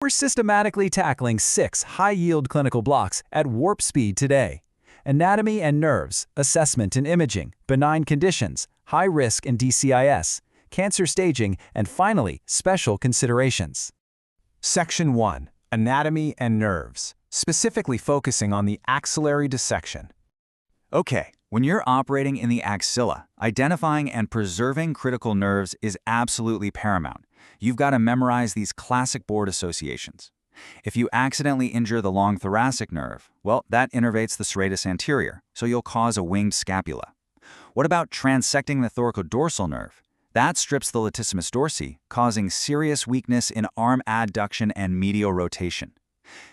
We're systematically tackling 6 high-yield clinical blocks at warp speed today. Anatomy and nerves, assessment and imaging, benign conditions, high risk and DCIS, cancer staging, and finally, special considerations. Section 1. Anatomy and nerves, specifically focusing on the axillary dissection. Okay, when you're operating in the axilla, identifying and preserving critical nerves is absolutely paramount. You've got to memorize these classic board associations. If you accidentally injure the long thoracic nerve, well, that innervates the serratus anterior, so you'll cause a winged scapula. What about transecting the thoracodorsal nerve? That strips the latissimus dorsi, causing serious weakness in arm adduction and medial rotation.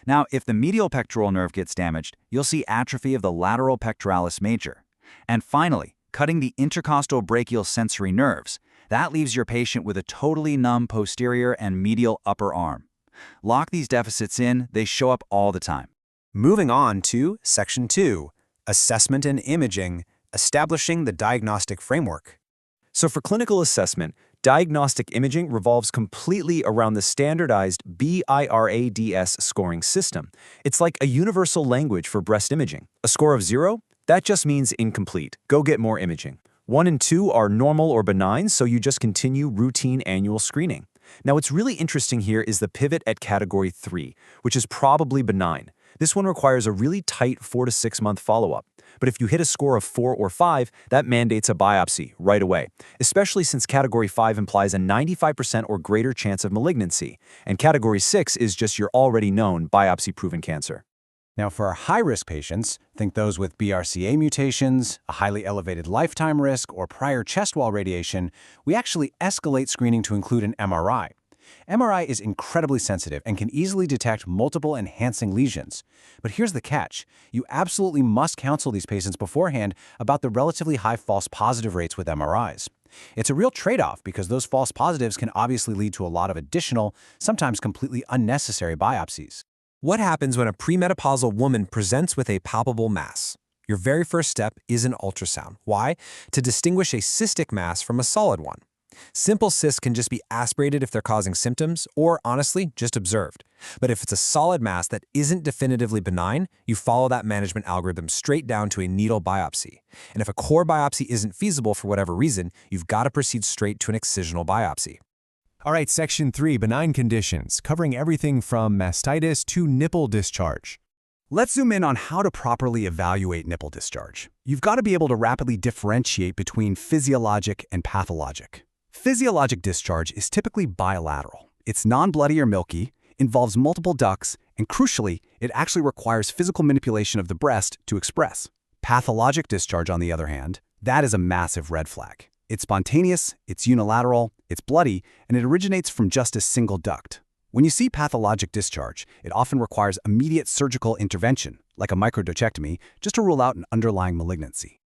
Now, if the medial pectoral nerve gets damaged, you'll see atrophy of the lateral pectoralis major. And finally, cutting the intercostal brachial sensory nerves. That leaves your patient with a totally numb posterior and medial upper arm. Lock these deficits in, they show up all the time. Moving on to Section 2. Assessment and imaging, establishing the diagnostic framework. So for clinical assessment, diagnostic imaging revolves completely around the standardized BIRADS scoring system. It's like a universal language for breast imaging. A score of 0? That just means incomplete. Go get more imaging. 1 and 2 are normal or benign, so you just continue routine annual screening. Now, what's really interesting here is the pivot at Category 3, which is probably benign. This one requires a really tight 4 to 6 month follow-up. But if you hit a score of 4 or 5, that mandates a biopsy right away, especially since Category 5 implies a 95% or greater chance of malignancy, and Category 6 is just your already known biopsy-proven cancer. Now, for our high-risk patients, think those with BRCA mutations, a highly elevated lifetime risk, or prior chest wall radiation, we actually escalate screening to include an MRI. MRI is incredibly sensitive and can easily detect multiple enhancing lesions. But here's the catch. You absolutely must counsel these patients beforehand about the relatively high false positive rates with MRIs. It's a real trade-off because those false positives can obviously lead to a lot of additional, sometimes completely unnecessary biopsies. What happens when a premenopausal woman presents with a palpable mass? Your very first step is an ultrasound. Why? To distinguish a cystic mass from a solid one. Simple cysts can just be aspirated if they're causing symptoms, or honestly, just observed. But if it's a solid mass that isn't definitively benign, you follow that management algorithm straight down to a needle biopsy. And if a core biopsy isn't feasible for whatever reason, you've got to proceed straight to an excisional biopsy. All right, Section 3, benign conditions, covering everything from mastitis to nipple discharge. Let's zoom in on how to properly evaluate nipple discharge. You've got to be able to rapidly differentiate between physiologic and pathologic. Physiologic discharge is typically bilateral. It's non-bloody or milky, involves multiple ducts, and crucially, it actually requires physical manipulation of the breast to express. Pathologic discharge, on the other hand, that is a massive red flag. It's spontaneous, it's unilateral, it's bloody, and it originates from just a single duct. When you see pathologic discharge, it often requires immediate surgical intervention, like a microdotectomy, just to rule out an underlying malignancy.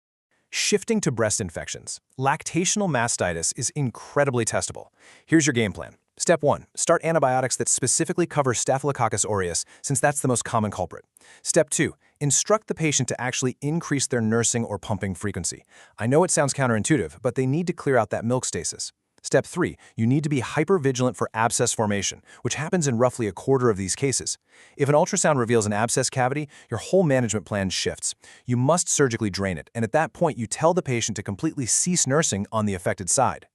Shifting to breast infections, lactational mastitis is incredibly testable. Here's your game plan. Step 1. Start antibiotics that specifically cover Staphylococcus aureus, since that's the most common culprit. Step 2. Instruct the patient to actually increase their nursing or pumping frequency. I know it sounds counterintuitive, but they need to clear out that milk stasis. Step 3. You need to be hypervigilant for abscess formation, which happens in roughly a quarter of these cases. If an ultrasound reveals an abscess cavity, your whole management plan shifts. You must surgically drain it, and at that point you tell the patient to completely cease nursing on the affected side.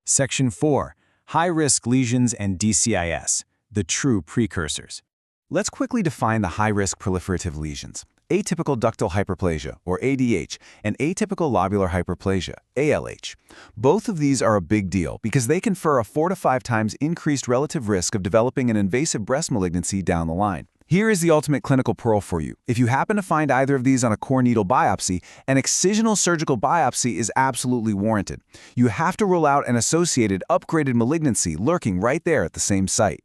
Section 4. High-risk lesions and DCIS, the true precursors. Let's quickly define the high-risk proliferative lesions. Atypical ductal hyperplasia, or ADH, and atypical lobular hyperplasia, ALH. Both of these are a big deal because they confer a 4 to 5 times increased relative risk of developing an invasive breast malignancy down the line. Here is the ultimate clinical pearl for you. If you happen to find either of these on a core needle biopsy, an excisional surgical biopsy is absolutely warranted. You have to rule out an associated upgraded malignancy lurking right there at the same site.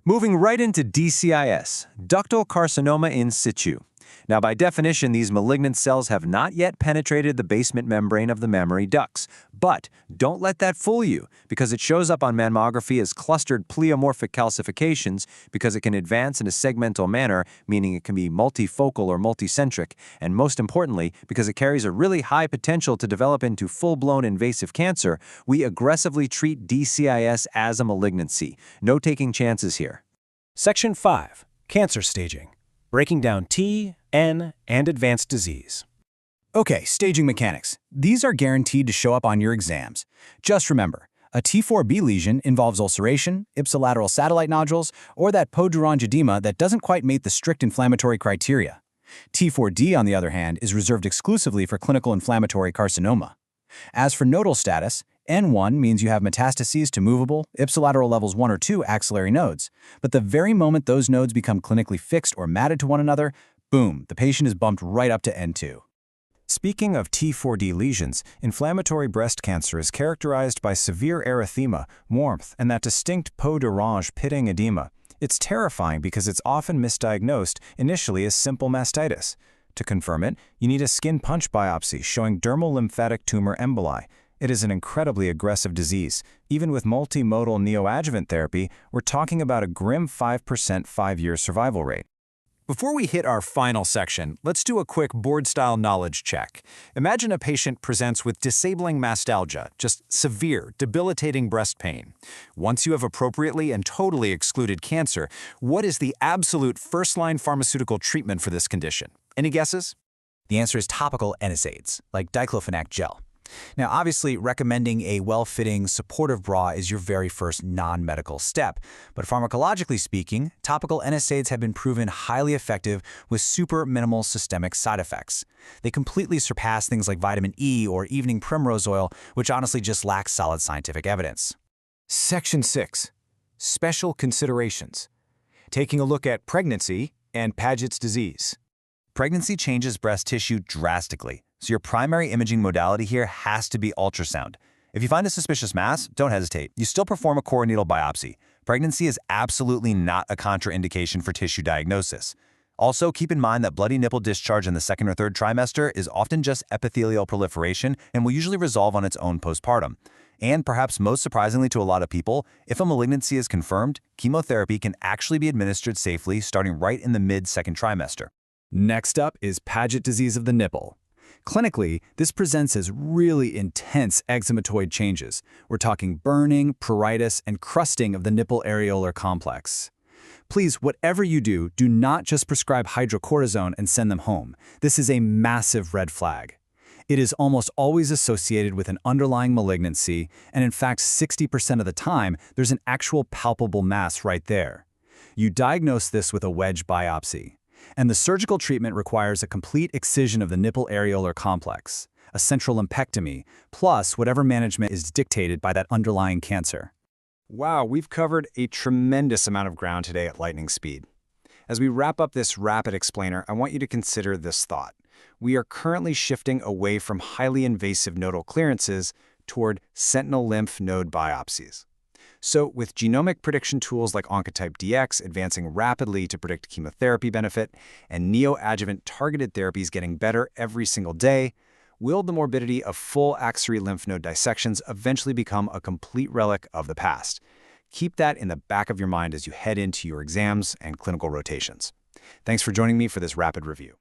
Moving right into DCIS, ductal carcinoma in situ. Now, by definition, these malignant cells have not yet penetrated the basement membrane of the mammary ducts. But don't let that fool you, because it shows up on mammography as clustered pleomorphic calcifications because it can advance in a segmental manner, meaning it can be multifocal or multicentric, and most importantly, because it carries a really high potential to develop into full-blown invasive cancer, we aggressively treat DCIS as a malignancy. No taking chances here. Section 5. Cancer staging. Breaking down T, N, and advanced disease. Okay, staging mechanics. These are guaranteed to show up on your exams. Just remember, a T4B lesion involves ulceration, ipsilateral satellite nodules, or that Peau-Durand edema that doesn't quite meet the strict inflammatory criteria. T4D, on the other hand, is reserved exclusively for clinical inflammatory carcinoma. As for nodal status, N1 means you have metastases to movable, ipsilateral levels 1 or 2 axillary nodes, but the very moment those nodes become clinically fixed or matted to one another, boom, the patient is bumped right up to N2. Speaking of T4D lesions, inflammatory breast cancer is characterized by severe erythema, warmth, and that distinct Peau-Durand pitting edema. It's terrifying because it's often misdiagnosed initially as simple mastitis. To confirm it, you need a skin punch biopsy showing dermal lymphatic tumor emboli. It is an incredibly aggressive disease. Even with multimodal neoadjuvant therapy, we're talking about a grim 5% 5-year survival rate. Before we hit our final section, let's do a quick board-style knowledge check. Imagine a patient presents with disabling mastalgia, just severe, debilitating breast pain. Once you have appropriately and totally excluded cancer, what is the absolute first-line pharmaceutical treatment for this condition? Any guesses? The answer is topical NSAIDs, like diclofenac gel. Now, obviously, recommending a well-fitting supportive bra is your very first non-medical step, but pharmacologically speaking, topical NSAIDs have been proven highly effective with super minimal systemic side effects. They completely surpass things like vitamin E or evening primrose oil, which honestly just lacks solid scientific evidence. Section 6. Special considerations. Taking a look at pregnancy and Paget's disease. Pregnancy changes breast tissue drastically, so your primary imaging modality here has to be ultrasound. If you find a suspicious mass, don't hesitate. You still perform a core needle biopsy. Pregnancy is absolutely not a contraindication for tissue diagnosis. Also, keep in mind that bloody nipple discharge in the 2nd or 3rd trimester is often just epithelial proliferation and will usually resolve on its own postpartum. And perhaps most surprisingly to a lot of people, if a malignancy is confirmed, chemotherapy can actually be administered safely starting right in the mid-2nd trimester. Next up is Paget disease of the nipple. Clinically, this presents as really intense eczematoid changes. We're talking burning, pruritus, and crusting of the nipple areolar complex. Please, whatever you do, do not just prescribe hydrocortisone and send them home. This is a massive red flag. It is almost always associated with an underlying malignancy, and in fact, 60% of the time, there's an actual palpable mass right there. You diagnose this with a wedge biopsy. And the surgical treatment requires a complete excision of the nipple areolar complex, a central lumpectomy, plus whatever management is dictated by that underlying cancer. Wow, we've covered a tremendous amount of ground today at lightning speed. As we wrap up this rapid explainer, I want you to consider this thought. We are currently shifting away from highly invasive nodal clearances toward sentinel lymph node biopsies. So with genomic prediction tools like Oncotype DX advancing rapidly to predict chemotherapy benefit and neoadjuvant targeted therapies getting better every single day, will the morbidity of full axillary lymph node dissections eventually become a complete relic of the past? Keep that in the back of your mind as you head into your exams and clinical rotations. Thanks for joining me for this rapid review.